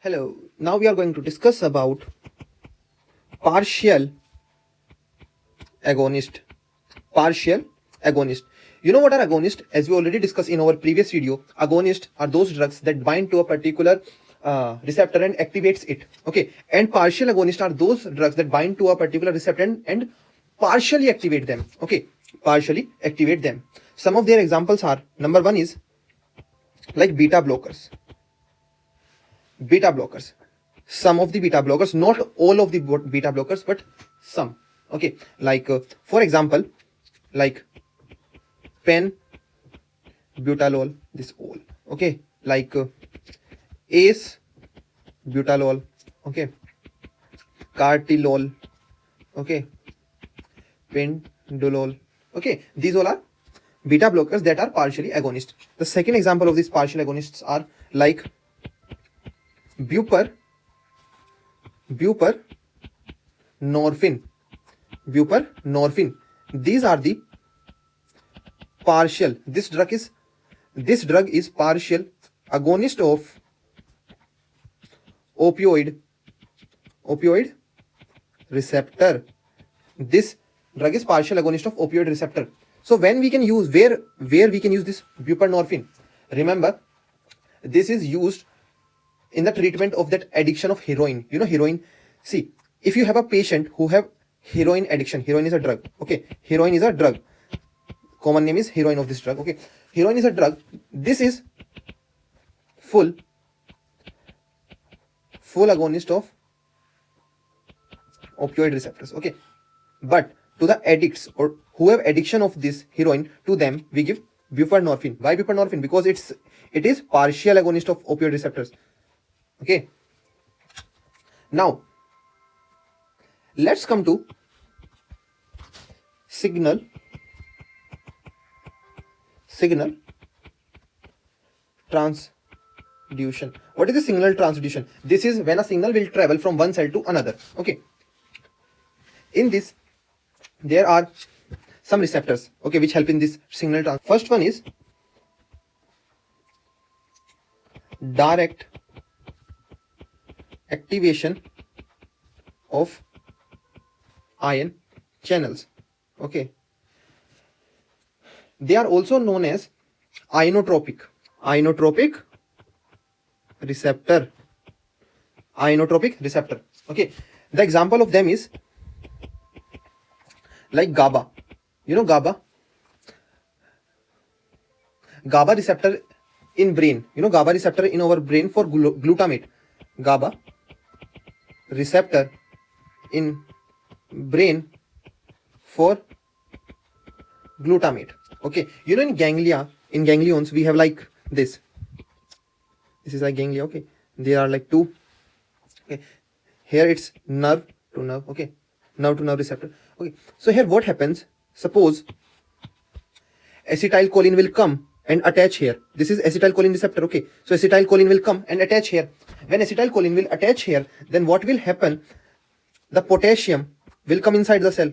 Hello, now we are going to discuss about partial agonist. Partial agonist. You know what are agonists? As we already discussed in our previous video, agonists are those drugs that bind to a particular receptor and activates it. Okay, and partial agonists are those drugs that bind to a particular receptor and partially activate them. Okay, partially activate them. Some of their examples are, number one is like beta blockers. Beta blockers, some of the beta blockers, not all of the beta blockers, but some. Okay, like for example, like pen butalol, this all. Okay, like ace butalol. Okay, cartilol. Okay, pendolol. Okay, these all are beta blockers that are partially agonist. The second example of these partial agonists are like bupernorphine. These are the partial. This drug is partial agonist of opioid receptor. This drug is partial agonist of opioid receptor. So when we can use where we can use this buprenorphine? Remember, this is used in the treatment of that addiction of heroin. You know heroin. See, if you have a patient who have heroin addiction, heroin is a drug. Okay, heroin is a drug. Common name is heroin of this drug. Okay, heroin is a drug. This is full agonist of opioid receptors. Okay, but to the addicts or who have addiction of this heroin, to them we give buprenorphine. Why buprenorphine? Because it is partial agonist of opioid receptors. Okay, now let's come to signal transduction. What is the signal transduction? This is when a signal will travel from one cell to another. Okay, in this there are some receptors, okay, which help in this signal transduction. First one is direct activation of ion channels. Okay, they are also known as ionotropic receptor. Okay, the example of them is like GABA. You know GABA receptor in brain. You know GABA receptor in our brain for glutamate. GABA receptor in brain for glutamate. Okay, you know in ganglions we have like this is like ganglia. Okay, there are like two. Okay, here it's nerve to nerve. Okay, nerve to nerve receptor. Okay, so here what happens? Suppose acetylcholine will come and attach here. This is acetylcholine receptor. Okay, so acetylcholine will come and attach here. When acetylcholine will attach here, then what will happen? The potassium will come inside the cell.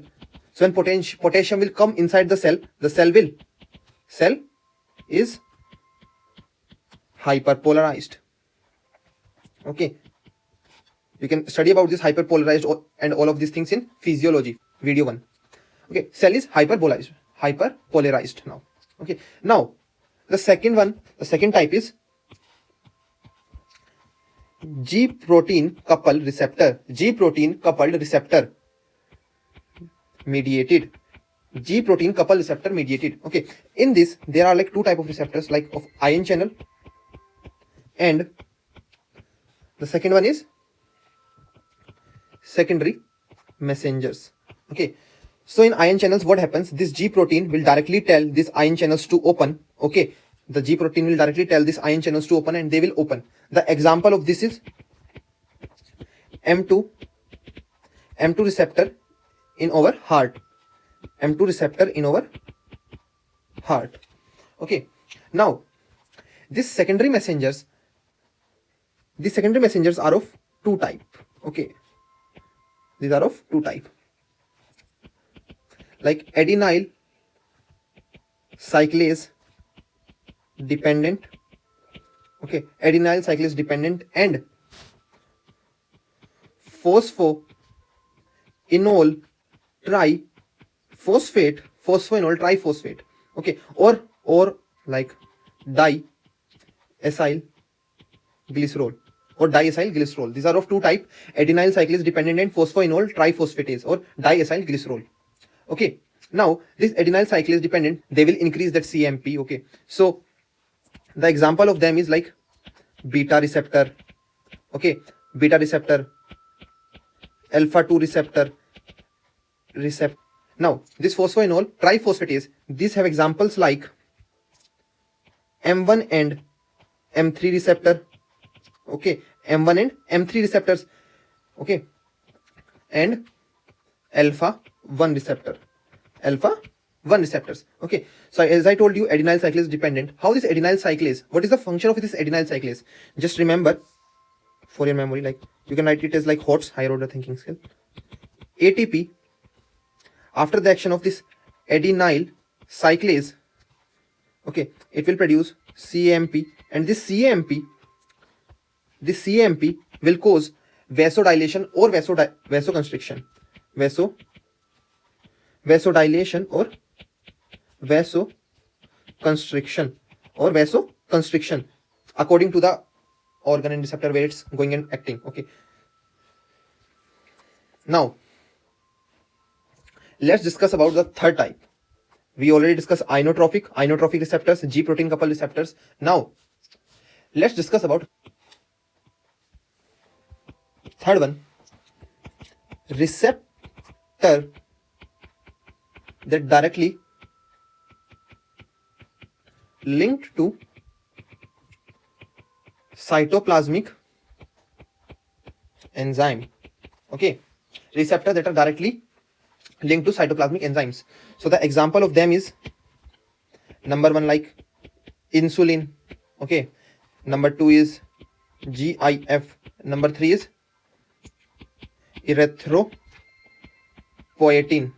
So when potassium will come inside the cell is hyperpolarized. Okay, you can study about this hyperpolarized and all of these things in physiology, video 1. Okay, cell is hyperpolarized now. Okay, now the second type is G protein coupled receptor mediated. Okay, in this there are like two type of receptors, like of ion channel, and the second one is secondary messengers. Okay, so in ion channels what happens? This G protein will directly tell these ion channels to open. Okay, the G protein will directly tell these ion channels to open and they will open. The example of this is M2 receptor in our heart. Okay, now these secondary messengers are of two type. Okay, these are of two type, like adenyl cyclase dependent. Okay, adenyl cyclase dependent and phosphoenol triphosphate, phosphoenol triphosphate, okay, or like diacyl glycerol or diacyl glycerol. These are of two type: adenyl cyclase dependent and phosphoenol triphosphatase or diacyl glycerol. Okay, now this adenyl cyclase dependent, they will increase that CMP. Okay, so the example of them is like beta receptor, okay, beta receptor, alpha 2 receptor. Now this phosphoenol triphosphatase, these have examples like M1 and M3 receptor, okay, M1 and M3 receptors, okay, and alpha 1 receptor, alpha 1 receptors. Okay, so as I told you, adenyl cyclase dependent. How this adenyl cyclase, what is the function of this adenyl cyclase? Just remember for your memory, like you can write it as like HOTS, higher order thinking skill. ATP, after the action of this adenyl cyclase, okay, it will produce CMP, and this CMP will cause vasodilation or vasoconstriction, vasodilation or vasoconstriction according to the organ and receptor where it's going and acting. Okay, now let's discuss about the third type. We already discussed inotropic receptors, G protein coupled receptors. Now let's discuss about third one, receptor that directly linked to cytoplasmic enzyme. Okay, receptor that are directly linked to cytoplasmic enzymes. So the example of them is number 1 like insulin, okay, number 2 is GIF, number 3 is erythropoietin,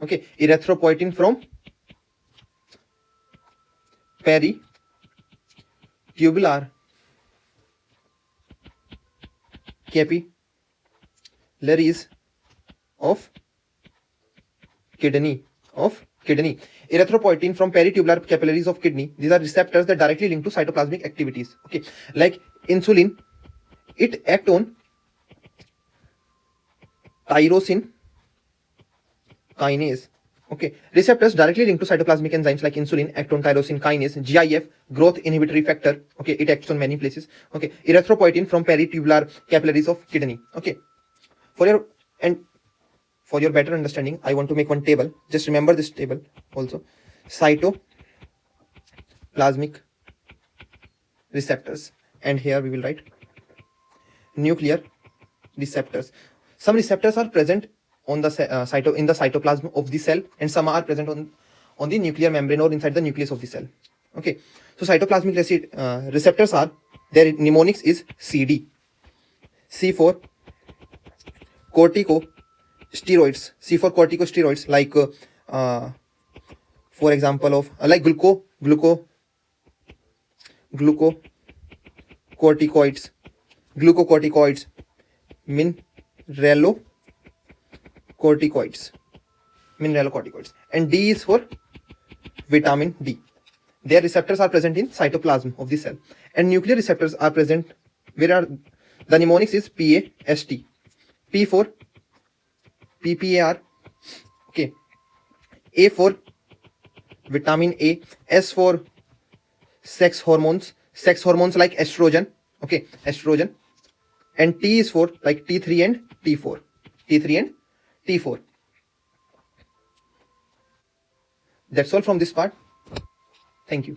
okay, erythropoietin from peritubular capillaries of kidney. Erythropoietin from peritubular capillaries of kidney. These are receptors that directly link to cytoplasmic activities. Okay, like insulin, it act on tyrosine kinase. Okay, receptors directly linked to cytoplasmic enzymes like insulin act on tyrosine kinase. GIF, growth inhibitory factor. Okay, it acts on many places. Okay, erythropoietin from peritubular capillaries of kidney. Okay, for your better understanding, I want to make one table. Just remember this table also. Cytoplasmic receptors, and here we will write nuclear receptors. Some receptors are present on the cytoplasm of the cell, and some are present on the nuclear membrane or inside the nucleus of the cell. Okay, so cytoplasmic receptors are, their mnemonics is CD. C for corticosteroids. C for corticosteroids, like for example of like glucocorticoids, mineralocorticoids, and D is for vitamin D. Their receptors are present in cytoplasm of the cell, and nuclear receptors are present where are the mnemonics is PAST. P for PPAR, okay, A for vitamin A, S for sex hormones like estrogen, okay, estrogen, and T is for like T3 and T4. That's all from this part. Thank you.